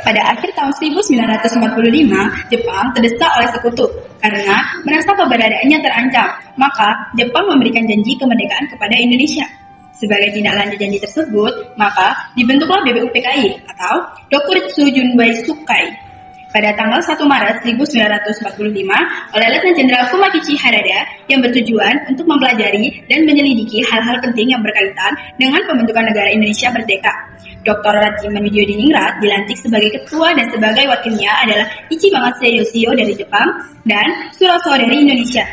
Pada akhir tahun 1945, Jepang terdesak oleh sekutu karena merasa keberadaannya terancam. Maka, Jepang memberikan janji kemerdekaan kepada Indonesia. Sebagai tindak lanjut janji tersebut, maka dibentuklah BPUPKI atau Dokuritsu Junbai Sukai pada tanggal 1 Maret 1945 oleh Letnan Jenderal Kumakichi Harada yang bertujuan untuk mempelajari dan menyelidiki hal-hal penting yang berkaitan dengan pembentukan negara Indonesia merdeka. Dr. Rajiman Widyodiningrat dilantik sebagai ketua dan sebagai wakilnya adalah Ichibamase Yoshio dari Jepang dan Suroso dari Indonesia.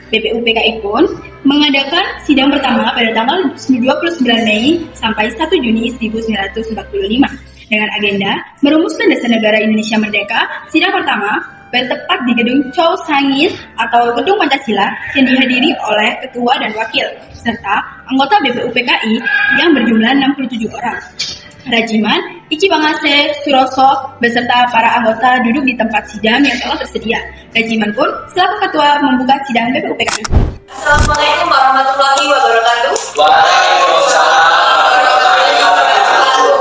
BPUPKI pun mengadakan sidang pertama pada tanggal 29 Mei sampai 1 Juni 1945 dengan agenda merumuskan dasar negara Indonesia merdeka. Sidang pertama bertempat di gedung Chow Sangin atau Gedung Pancasila yang dihadiri oleh ketua dan wakil serta anggota BPUPKI yang berjumlah 67 orang. Rajiman, Ichibamase, Suroso, beserta para anggota duduk di tempat sidang yang telah tersedia. Rajiman pun selaku ketua membuka sidang BPUPKI. Assalamualaikum warahmatullahi wabarakatuh. Waalaikumsalam warahmatullahi wabarakatuh.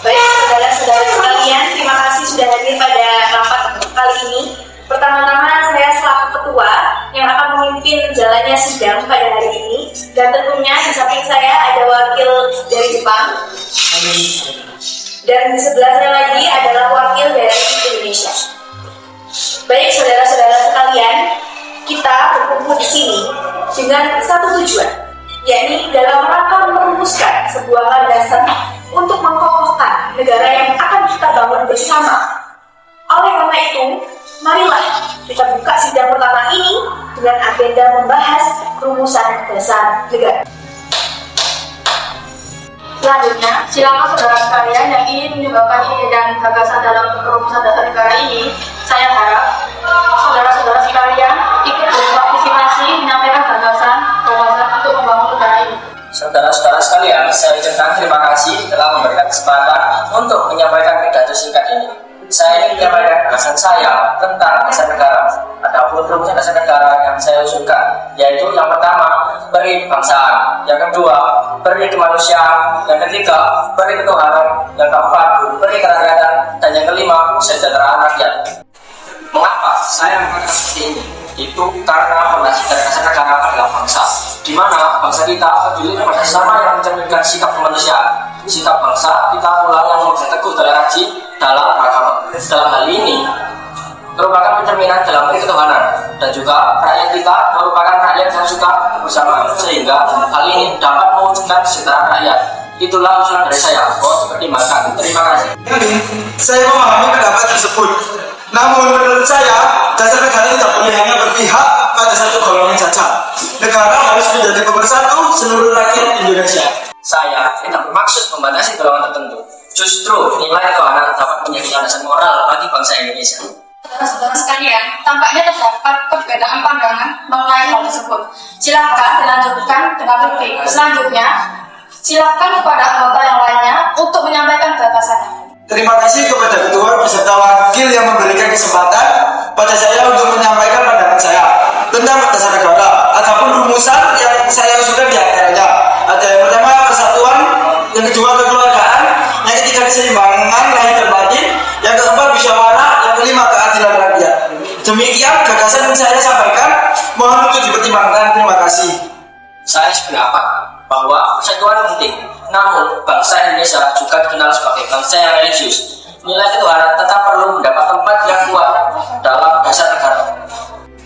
Baik, saudara-saudara sekalian, terima kasih sudah hadir pada rapat kali ini. Pertama-tama saya selaku ketua yang akan memimpin jalannya sidang pada hari ini, dan tentunya di samping saya ada wakil dari Jepang, dan di sebelahnya lagi adalah wakil dari Indonesia. Baik, saudara-saudara sekalian, kita berkumpul di sini dengan satu tujuan, yakni dalam rangka merumuskan sebuah landasan untuk mengkokohkan negara yang akan kita bangun bersama. Oleh karena itu, marilah kita buka sidang pertama ini dengan agenda membahas rumusan dasar negara. Selanjutnya, silakan saudara sekalian yang ingin menyumbangkan ide dan gagasan dalam rumusan dasar negara ini. Saya harap saudara-saudara sekalian ikut berpartisipasi menyampaikan gagasan untuk membangun negara ini. Saudara-saudara sekalian, saya ucapkan terima kasih telah memberikan kesempatan untuk menyampaikan pidato singkat ini. Saya ingin menyampaikan gagasan saya tentang dasar negara. Ada rumusan dasar negara yang saya usulkan, yaitu yang pertama, beri kebangsaan, yang kedua, beri kemanusiaan, yang ketiga, beri ketuhanan, yang keempat, beri kerakyatan, dan yang kelima, kesejahteraan rakyat. Mengapa saya mengatakan seperti ini? Itu karena fondasi dari dasar negara adalah bangsa, di mana bangsa kita peduli pada sesama yang mencerminkan sikap kemanusiaan. Sikap bangsa kita pula yang memegang teguh toleransi dalam agama. Dalam hal ini merupakan pencerminan dalam ketuhanan, dan juga rakyat kita merupakan rakyat yang suka bersama, sehingga hal ini dapat mewujudkan kesejahteraan rakyat. Itulah usulan dari saya. Mohon dipertimbangkan. Terima kasih. Saya memahami pendapat tersebut. Namun menurut saya, dasar negara tidak boleh hanya berpihak pada satu golongan saja. Negara harus menjadi pemersatu seluruh rakyat Indonesia. Saya tidak bermaksud membatasi golongan tertentu. Justru nilai ketuhanan dapat menjadi landasan moral bagi bangsa Indonesia. Saudara-saudara sekalian, tampaknya terdapat perbedaan pandangan mengenai hal tersebut. Silakan dilanjutkan dengan berpikir. Selanjutnya, silakan kepada anggota yang lainnya untuk menyampaikan gagasannya. Terima kasih kepada ketua beserta wakil yang memberikan kesempatan pada saya untuk menyampaikan pandangan saya tentang dasar negara. Adapun rumusan yang saya usulkan di antaranya ada yang pertama persatuan, yang kedua kekeluargaan, yang ketiga keseimbangan lahir dan batin, yang keempat musyawarah, yang kelima keadilan rakyat. Demikian gagasan yang saya sampaikan, mohon untuk dipertimbangkan. Terima kasih. Saya sependapat bahwa persatuan penting, namun bangsa Indonesia juga dikenal sebagai bangsa yang religius. Nilai ketuhanan tetap perlu mendapat tempat yang kuat dalam dasar negara.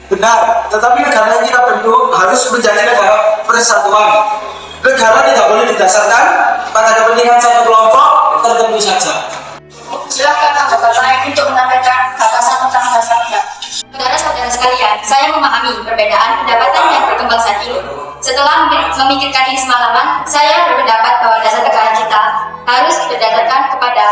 Benar, tetapi negara yang kita bentuk harus menjadi negara persatuan. Negara tidak boleh didasarkan pada kepentingan satu kelompok tertentu saja. Silakan anggota lain untuk menyampaikan gagasan tentang dasar negara. Saudara-saudara sekalian, saya memahami perbedaan pendapatan yang berkembang saat ini. Setelah memikirkan ini semalaman, saya berpendapat bahwa dasar negara kita harus berdasarkan kepada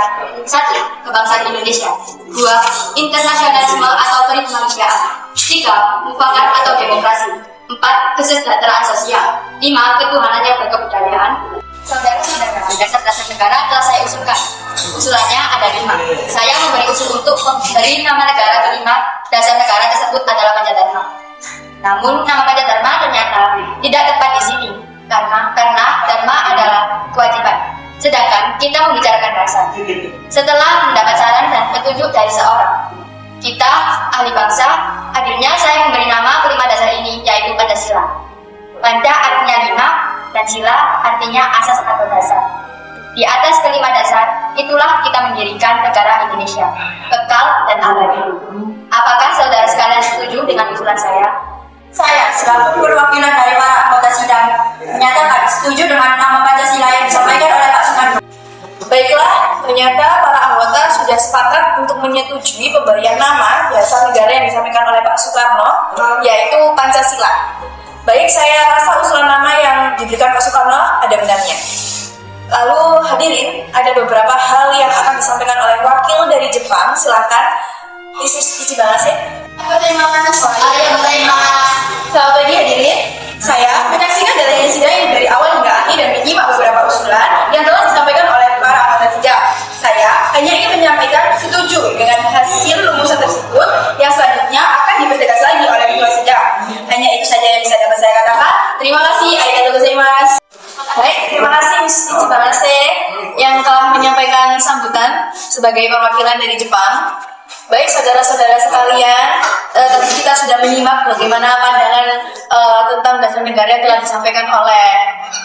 satu, kebangsaan Indonesia, dua, internasionalisme atau kemanusiaan, tiga, mufakat atau demokrasi, empat, kesejahteraan sosial, lima, ketuhanan yang berkebudayaan. Saudara-saudara, dasar-dasar negara telah saya usulkan. Usulannya ada 5. Saya memberi usul untuk memberi nama negara kelima dasar negara tersebut adalah Pancadharma. Namun nama Pancadharma ternyata tidak tepat di sini karena Dharma adalah kewajiban. Sedangkan kita membicarakan dasar. Setelah mendapat saran dan ditunjuk dari seorang. Kita, ahli bangsa, akhirnya saya memberi nama kelima dasar ini, yaitu Pancasila. Panca artinya lima, dan sila artinya asas atau dasar. Di atas kelima dasar, itulah kita mendirikan negara Indonesia, kekal dan abadi. Apakah saudara sekalian setuju dengan usulan saya? Saya, selaku perwakilan dari para anggota sidang, menyatakan setuju dengan nama Pancasila yang disampaikan oleh Pak Soekarno. Baiklah, ternyata para anggota sudah sepakat untuk menyetujui pemberian nama dasar negara yang disampaikan oleh Pak Soekarno, yaitu Pancasila. Baik, saya rasa usulan nama yang diberikan Pak Soekarno ada benarnya. Lalu hadirin, ada beberapa hal yang akan disampaikan oleh wakil dari Jepang. Silakan, isi banget ya. Terima kasih. Selamat pagi hadirin. Saya menyaksikan dari sidang yang dari awal hingga akhir dan menyimak beberapa usulan yang telah disampaikan oleh para anggota sidang. Saya hanya ingin menyampaikan setuju dengan hasil rumusan tersebut yang selanjutnya akan dipertegas lagi oleh ketua sidang. Hanya itu saja yang bisa dapat saya katakan. Terima kasih. Arigatou gozaimasu. Baik, terima kasih Miss Ichibanase yang telah menyampaikan sambutan sebagai perwakilan dari Jepang. Baik, saudara-saudara sekalian, tadi kita sudah menyimak bagaimana pandangan tentang dasar negara yang telah disampaikan oleh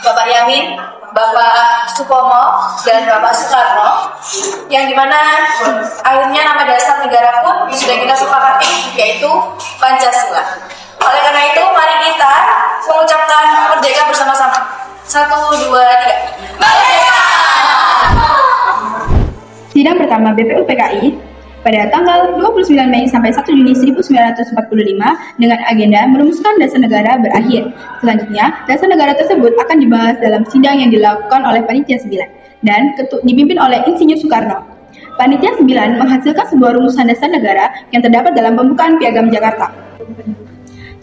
Bapak Yamin, Bapak Supomo, dan Bapak Soekarno, yang dimana akhirnya nama dasar negara pun sudah kita sepakati, yaitu Pancasila. Oleh karena itu, mari kita mengucapkan merdeka bersama-sama. 1, 2, 3. Merdeka! Sidang pertama BPUPKI pada tanggal 29 Mei sampai 1 Juni 1945 dengan agenda merumuskan dasar negara berakhir. Selanjutnya, dasar negara tersebut akan dibahas dalam sidang yang dilakukan oleh Panitia 9 dan dipimpin oleh Insinyur Soekarno. Panitia 9 menghasilkan sebuah rumusan dasar negara yang terdapat dalam pembukaan Piagam Jakarta.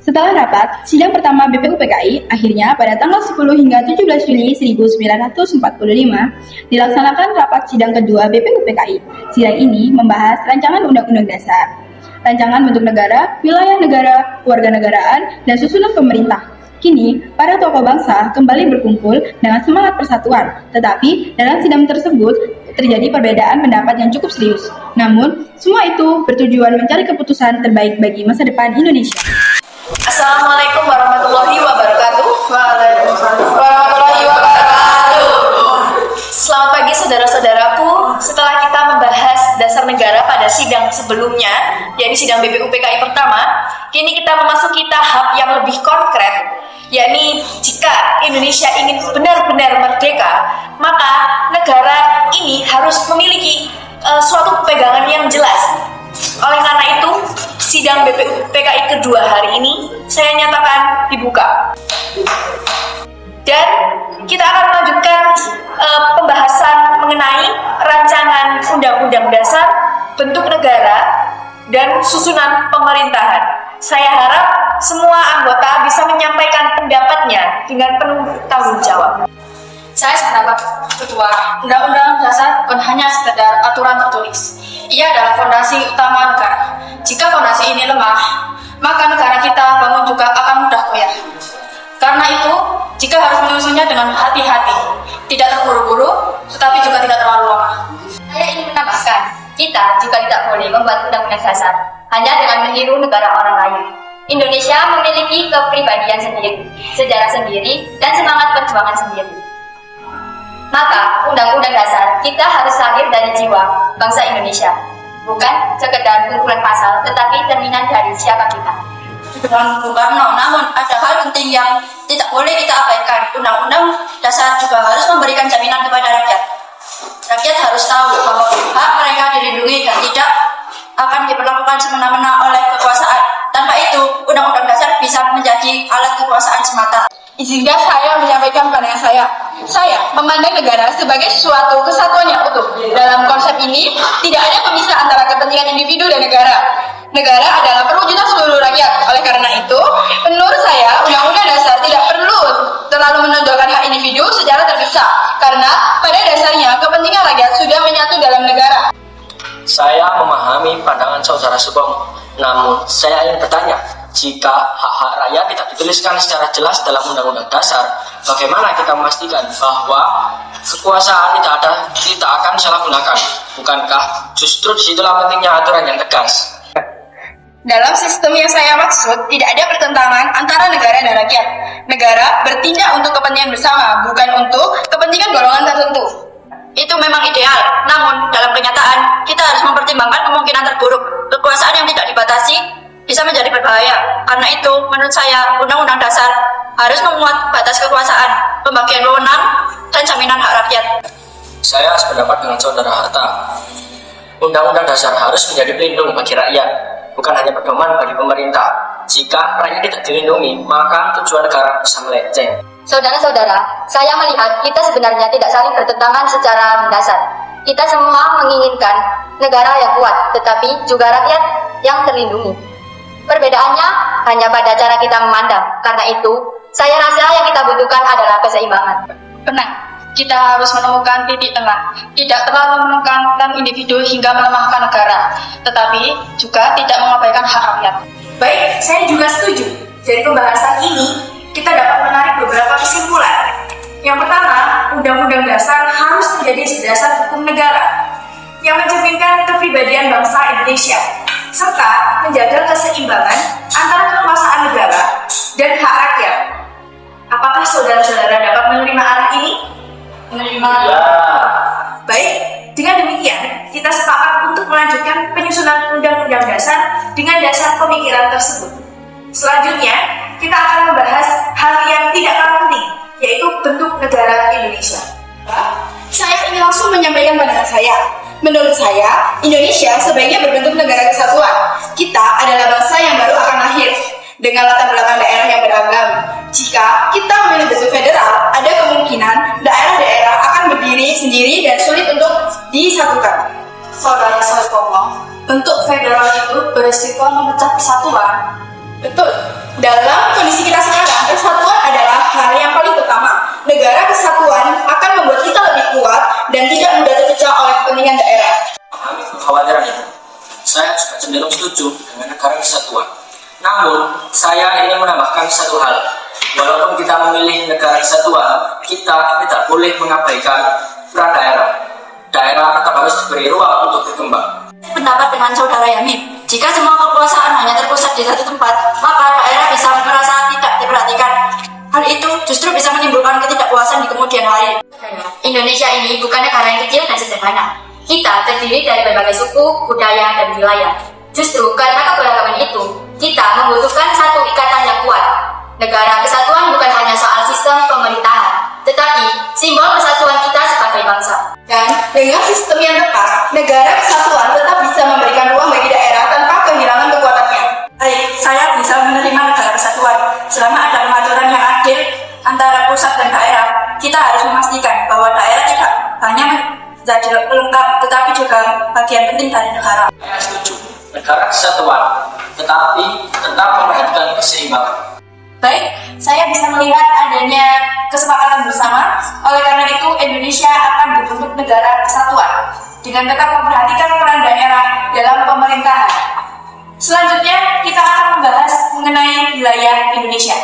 Setelah rapat, sidang pertama BPUPKI akhirnya pada tanggal 10 hingga 17 Juli 1945 dilaksanakan rapat sidang kedua BPUPKI. Sidang ini membahas rancangan Undang-Undang Dasar, rancangan bentuk negara, wilayah negara, kewarganegaraan, dan susunan pemerintah. Kini, para tokoh bangsa kembali berkumpul dengan semangat persatuan, tetapi dalam sidang tersebut terjadi perbedaan pendapat yang cukup serius. Namun, semua itu bertujuan mencari keputusan terbaik bagi masa depan Indonesia. Assalamualaikum warahmatullahi wabarakatuh. Waalaikumsalam warahmatullahi wabarakatuh. Selamat pagi saudara-saudaraku. Setelah kita membahas dasar negara pada sidang sebelumnya, yaitu sidang BPUPKI pertama, kini kita memasuki tahap yang lebih konkret, yakni jika Indonesia ingin benar-benar merdeka, maka negara ini harus memiliki suatu pegangan yang jelas. Oleh karena itu, sidang BPUPKI kedua hari ini saya nyatakan dibuka. Dan kita akan melanjutkan pembahasan mengenai rancangan Undang-Undang Dasar, bentuk negara, dan susunan pemerintahan. Saya harap semua anggota bisa menyampaikan pendapatnya dengan penuh tanggung jawab. Saya sependapat Ketua, Undang-Undang Dasar bukan hanya sekedar aturan tertulis. Ia adalah fondasi utama negara. Jika fondasi ini lemah, maka negara kita bangun juga akan mudah goyah. Karena itu, jika harus menyusunnya dengan hati-hati, tidak terburu-buru, tetapi juga tidak terlalu lama. Saya ingin menambahkan, kita juga tidak boleh membuat undang-undang dasar hanya dengan meniru negara orang lain. Indonesia memiliki kepribadian sendiri, sejarah sendiri, dan semangat perjuangan sendiri. Maka, Undang-Undang Dasar kita harus lahir dari jiwa bangsa Indonesia, bukan sekedar kumpulan pasal, tetapi cerminan dari siapa kita. Dengan Bung Karno, namun ada hal penting yang tidak boleh kita abaikan. Undang-Undang Dasar juga harus memberikan jaminan kepada rakyat. Rakyat harus tahu bahwa hak mereka dilindungi dan tidak akan diperlakukan semena-mena oleh kekuasaan. Tanpa itu, Undang-Undang Dasar bisa menjadi alat kekuasaan semata. Izinkan saya menyampaikan pandangan saya. Saya memandang negara sebagai suatu kesatuan yang utuh. Dalam konsep ini, tidak ada pemisah antara kepentingan individu dan negara. Negara adalah perwujudan seluruh rakyat. Oleh karena itu, menurut saya, Undang-Undang Dasar tidak perlu terlalu menonjolkan hak individu secara terpisah. Karena pada dasarnya, kepentingan rakyat sudah menyatu dalam negara. Saya memahami pandangan saudara Supomo, namun saya ingin bertanya, jika hak-hak rakyat tidak dituliskan secara jelas dalam Undang-Undang Dasar, Bagaimana kita memastikan bahwa kekuasaan tidak akan disalahgunakan? Bukankah justru disitulah pentingnya aturan yang tegas? Dalam sistem yang saya maksud, tidak ada pertentangan antara negara dan rakyat. Negara bertindak untuk kepentingan bersama, bukan untuk kepentingan golongan tertentu. Itu memang ideal, namun dalam kenyataan kita harus mempertimbangkan kemungkinan terburuk. Kekuasaan yang tidak dibatasi bisa menjadi berbahaya. Karena itu, menurut saya, Undang-Undang Dasar harus memuat batas kekuasaan, pembagian wewenang, dan jaminan hak rakyat. Saya sependapat dengan Saudara Hatta. Undang-Undang Dasar harus menjadi pelindung bagi rakyat, bukan hanya pedoman bagi pemerintah. Jika rakyat tidak dilindungi, maka tujuan negara bisa melenceng. Saudara-saudara, saya melihat kita sebenarnya tidak saling bertentangan secara mendasar. Kita semua menginginkan negara yang kuat, tetapi juga rakyat yang terlindungi. Perbedaannya hanya pada cara kita memandang. Karena itu, saya rasa yang kita butuhkan adalah keseimbangan. Tenang, kita harus menemukan titik tengah. Tidak terlalu menekankan individu hingga melemahkan negara, tetapi juga tidak mengabaikan hak rakyat. Baik, saya juga setuju. Dari pembahasan ini, kita dapat menarik beberapa kesimpulan. Yang pertama, Undang-Undang Dasar harus menjadi dasar hukum negara yang mencerminkan kepribadian bangsa Indonesia, serta menjaga keseimbangan antara kekuasaan negara dan hak rakyat. Apakah saudara-saudara dapat menerima arah ini? Menerima. Baik, dengan demikian kita sepakat untuk melanjutkan penyusunan Undang-Undang Dasar dengan dasar pemikiran tersebut. Selanjutnya, kita akan membahas hal yang tidak kalah penting, yaitu bentuk negara Indonesia. Saya ingin langsung menyampaikan pandangan saya. Menurut saya, Indonesia sebaiknya berbentuk negara kesatuan. Kita adalah bangsa yang baru akan lahir, dengan latar belakang daerah yang beragam. Jika kita memilih bentuk federal, ada kemungkinan daerah-daerah akan berdiri sendiri dan sulit untuk disatukan. Saudara Soekomo, bentuk federal itu berisiko memecah persatuan. Betul. Dalam kondisi kita sekarang, persatuan adalah hal yang paling utama. Negara kesatuan akan membuat kita lebih kuat dan tidak mudah terpecah oleh kepentingan daerah. Kami kekhawatiran itu. Saya juga cenderung setuju dengan negara kesatuan. Namun, saya ingin menambahkan satu hal. Walaupun kita memilih negara kesatuan, kita tidak boleh mengabaikan peran daerah. Daerah tetap harus diberi ruang untuk berkembang. Pendapat dengan saudara Yamin, jika semua kekuasaan hanya terpusat di satu tempat, maka daerah bisa merasa tidak diperhatikan. Hal itu justru bisa menimbulkan ketidakpuasan di kemudian hari. Indonesia ini bukan negara yang kecil dan sederhana. Kita terdiri dari berbagai suku, budaya, dan wilayah. Justru karena keberagaman itu, kita membutuhkan satu ikatan yang kuat. Negara kesatuan bukan hanya soal sistem pemerintahan, tetapi simbol persatuan kita sebagai bangsa. Dan dengan sistem yang tepat, negara kesatuan tetap bisa memberikan ruang bagi daerah tanpa kehilangan kekuatannya. Baik, saya bisa menerima negara kesatuan. Selama ada pengaturan yang adil antara pusat dan daerah, kita harus memastikan bahwa daerah tidak hanya menjadi pelengkap, tetapi juga bagian penting dari negara. Saya setuju negara kesatuan, tetapi tetap memperhatikan keseimbangan. Baik, saya bisa melihat adanya kesepakatan bersama. Oleh karena itu, Indonesia akan berbentuk negara kesatuan dengan tetap memperhatikan peran daerah dalam pemerintahan. Selanjutnya, kita akan membahas mengenai wilayah Indonesia.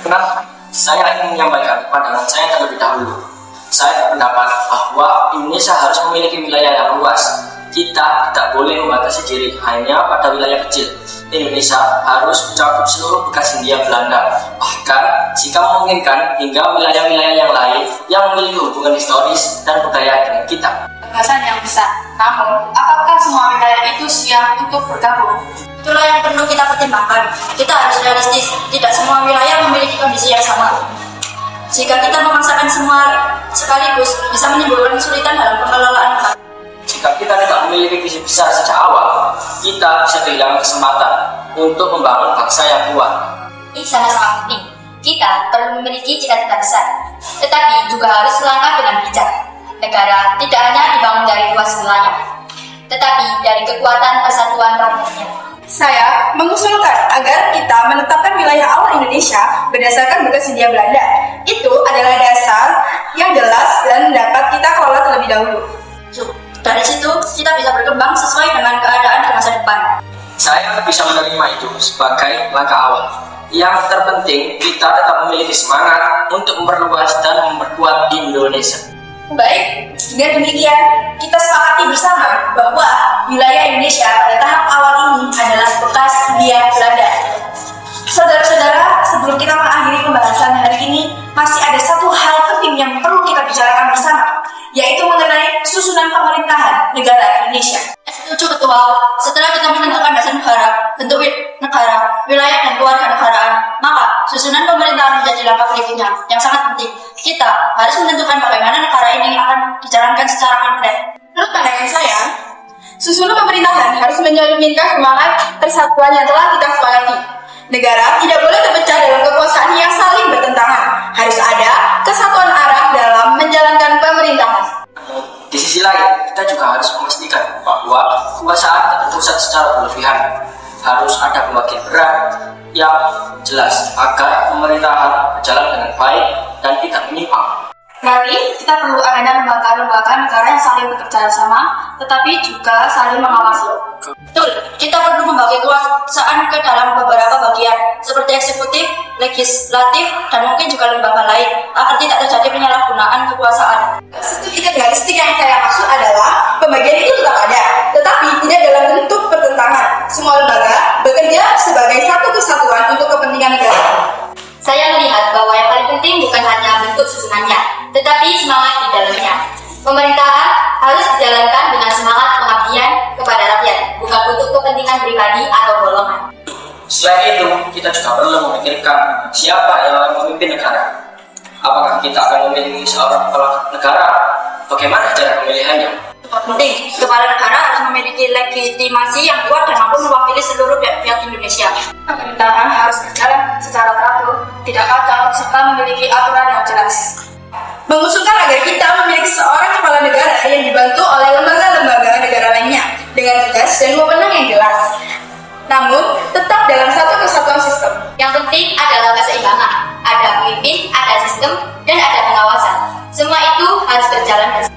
Kenapa? Saya ingin menyampaikan pandangan saya terlebih dahulu. Saya berpendapat bahwa Indonesia harus memiliki wilayah yang luas. Kita tidak boleh membatasi diri hanya pada wilayah kecil. Indonesia harus mencakup seluruh bekas Hindia Belanda, bahkan jika memungkinkan hingga wilayah-wilayah yang lain yang memiliki hubungan historis dan budaya dengan kita. Gagasan yang besar, namun apakah semua wilayah itu siap untuk bergabung? Itulah yang perlu kita pertimbangkan. Kita harus realistis, tidak semua wilayah memiliki kondisi yang sama. Jika kita memaksakan semua sekaligus, bisa menimbulkan kesulitan dalam pengelolaan. Jika kita tidak memiliki visi besar sejak awal, kita bisa kehilangan kesempatan untuk membangun bangsa yang kuat. Ini sama-sama penting. Kita perlu memiliki cita-cita besar, tetapi juga harus melangkah dengan bijak. Negara tidak hanya dibangun dari luas wilayah, tetapi dari kekuatan persatuan rakyatnya. Saya mengusulkan agar kita menetapkan wilayah awal Indonesia berdasarkan bekas Hindia Belanda. Itu adalah dasar yang jelas dan dapat kita kelola terlebih dahulu. Dari situ, kita bisa berkembang sesuai dengan keadaan di masa depan. Saya bisa menerima itu sebagai langkah awal. Yang terpenting, kita tetap memiliki semangat untuk memperluas dan memperkuat Indonesia. Baik, dengan demikian kita sepakati bersama bahwa wilayah Indonesia pada tahap awal ini adalah bekas hindia Belanda. Saudara-saudara, sebelum kita mengakhiri pembahasan hari ini, masih ada satu hal penting yang perlu kita bicarakan bersama, yaitu mengenai susunan pemerintahan negara Indonesia. Setuju Ketua, setelah kita menentukan dasar negara, bentuk negara, wilayah dan keluarga negaraan, maka susunan pemerintahan menjadi langkah berikutnya yang sangat penting. Kita harus menentukan bagaimana negara ini akan dijalankan secara konkret. Menurut pandangan saya, susunan pemerintahan harus mencerminkan semangat persatuan yang telah kita sepakati. Negara tidak boleh terpecah dalam kekuasaan yang saling bertentangan. Harus ada kesatuan arah dalam menjalankan pemerintahan. Di sisi lain, kita juga harus memastikan bahwa kekuasaan tak terpusat secara berlebihan. Harus ada pembagian peran yang jelas agar pemerintahan berjalan dengan baik dan tidak menyimpang. Berarti kita perlu adanya lembaga-lembaga negara yang saling bekerja sama, tetapi juga saling mengawasi. Betul, kita perlu membagi kekuasaan ke dalam beberapa bagian, seperti eksekutif, legislatif, dan mungkin juga lembaga lain, agar tidak terjadi penyalahgunaan kekuasaan. Titik idealistik yang saya maksud adalah pembagian itu tetap ada, tetapi tidak dalam bentuk pertentangan. Semua lembaga bekerja sebagai satu kesatuan untuk kepentingan negara. Saya melihat bahwa yang paling penting bukan hanya bentuk susunannya, tetapi semangat di dalamnya. Pemerintahan harus dijalankan dengan semangat pengabdian kepada rakyat, bukan untuk kepentingan pribadi atau golongan. Selain itu, kita juga perlu memikirkan siapa yang akan memimpin negara. Apakah kita akan memilih seorang kepala negara? Bagaimana cara pemilihannya? Penting, kepala negara harus memiliki legitimasi yang kuat dan mampu mewakili seluruh pihak Indonesia. Pemerintahan harus berjalan secara teratur, tidak kacau, serta memiliki aturan yang jelas. Mengusulkan agar kita memiliki seorang kepala negara yang dibantu oleh lembaga-lembaga negara lainnya dengan tugas dan wewenang yang jelas. Namun, tetap dalam satu kesatuan sistem. Yang penting adalah keseimbangan. Ada pemimpin, ada sistem, dan ada pengawasan. Semua itu harus berjalan bersama.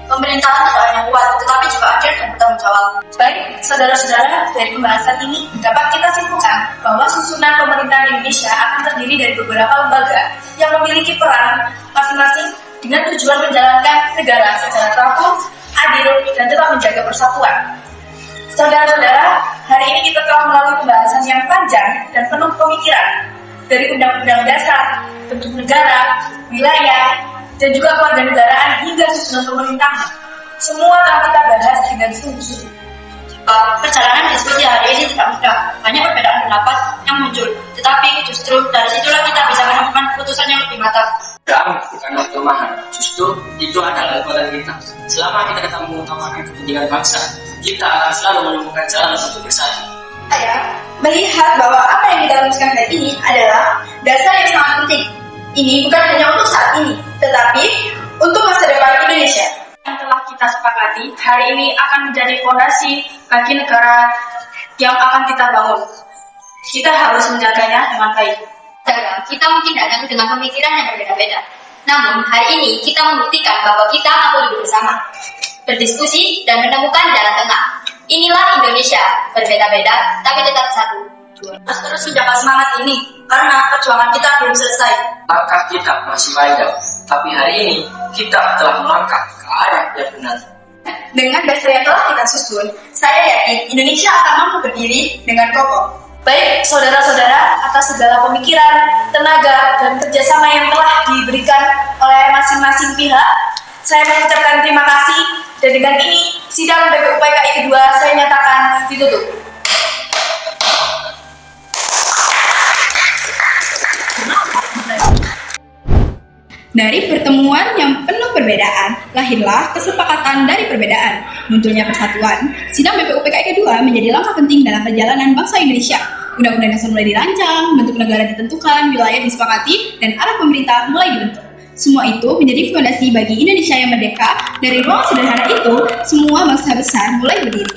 Pemerintahan tidak hanya kuat, tetapi juga adil dan bertanggung jawab. Baik, saudara-saudara, dari pembahasan ini dapat kita simpulkan bahwa susunan pemerintahan Indonesia akan terdiri dari beberapa lembaga yang memiliki peran masing-masing dengan tujuan menjalankan negara secara teratur, adil, dan tetap menjaga persatuan. Saudara-saudara, hari ini kita telah melalui pembahasan yang panjang dan penuh pemikiran dari undang-undang dasar, bentuk negara, wilayah, dan juga kewarganegaraan hingga susunan pemerintahan. Semua telah kita bahas dengan sungguh-sungguh. Perjalanan diskusi hari ini tidak mudah, banyak perbedaan pendapat yang muncul, tetapi justru dari situlah kita bisa menemukan keputusan yang lebih matang. Dan bukan kelemahan, justru itu adalah kekuatan kita. Selama kita tetap mengutamakan kepentingan bangsa, kita akan selalu menemukan jalan untuk bersatu. Saya melihat bahwa apa yang kita rumuskan hari ini adalah dasar yang sangat penting. Ini bukan hanya untuk saat ini, tetapi untuk masa depan Indonesia. Yang telah kita sepakati, hari ini akan menjadi fondasi bagi negara yang akan kita bangun. Kita harus menjaganya dengan baik. Kita mungkin datang dengan pemikiran yang berbeda-beda. Namun, hari ini kita membuktikan bahwa kita mampu duduk bersama, berdiskusi, dan menemukan jalan tengah. Inilah Indonesia, berbeda-beda, tapi tetap satu. Harus terus menjaga semangat ini, karena perjuangan kita belum selesai. Langkah kita masih panjang, tapi hari ini kita telah melangkah ke arah yang benar. Dengan dasar yang telah kita susun, saya yakin Indonesia akan mampu berdiri dengan kokoh. Baik, saudara-saudara, atas segala pemikiran, tenaga, dan kerjasama yang telah diberikan oleh masing-masing pihak, saya mengucapkan terima kasih, dan dengan ini, sidang BPUPKI kedua saya nyatakan ditutup. Dari pertemuan yang penuh perbedaan, lahirlah kesepakatan dari perbedaan. Munculnya persatuan, sidang BPUPKI kedua menjadi langkah penting dalam perjalanan bangsa Indonesia. Undang-undang dasar mulai dirancang, bentuk negara ditentukan, wilayah disepakati, dan arah pemerintah mulai dibentuk. Semua itu menjadi fondasi bagi Indonesia yang merdeka. Dari ruang sederhana itu, semua bangsa besar mulai berdiri.